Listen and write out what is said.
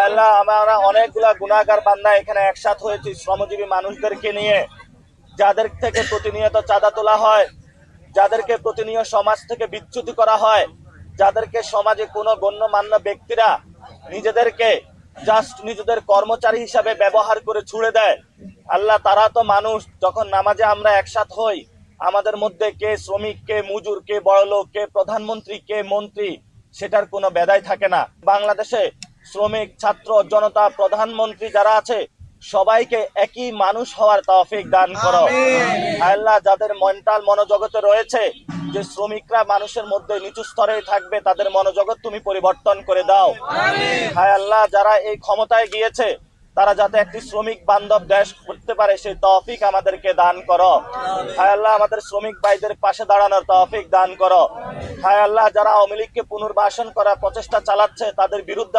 আল্লাহ, আমরা অনেকগুলা গুনাহগার বান্দা এখানে একসাথ হয়েছি শ্রমজীবী মানুষদেরকে নিয়ে, যাদের থেকে প্রতিনিয়ত চাঁদা তোলা হয়, যাদেরকে প্রতিনিয়ত সমাজ থেকে বিচ্যুতি করা হয়, যাদেরকে সমাজে কোনো গণ্যমান্য ব্যক্তিরা নিজেদেরকে জাস্ট নিজেদের কর্মচারী হিসাবে ব্যবহার করে ছুড়ে দেয়। আল্লাহ, তারা তো মানুষ। যখন নামাজে আমরা একসাথ হই, আমাদের মধ্যে কে শ্রমিক, কে মজুর, কে বড়লোক, কে প্রধানমন্ত্রী, কে মন্ত্রী, সেটার কোনো বেদাই থাকে না। বাংলাদেশে শ্রমিক, ছাত্র, জনতা, প্রধানমন্ত্রী যারা আছে, সবাইকে একই মানুষ হওয়ার তৌফিক দান করো। আল্লাহ, যাদের মেন্টাল মনোজগতে রয়েছে যে শ্রমিকরা মানুষের মধ্যে নিচু স্তরে থাকবে, তাদের মনোজগৎ তুমি পরিবর্তন করে দাও। হায় আল্লাহ, যারা এই ক্ষমতায় গিয়েছে, তারা যাতে একটি শ্রমিক বান্ধব দেশ করতে পারে, সেই তৌফিক আমাদেরকে দান করো। হায় আল্লাহ, আমাদের শ্রমিক ভাইদের পাশে দাঁড়ানোর তৌফিক দান করো। হায় আল্লাহ, যারা আওয়ামী লীগকে পুনর্বাসন করার প্রচেষ্টা চালাচ্ছে, তাদের বিরুদ্ধে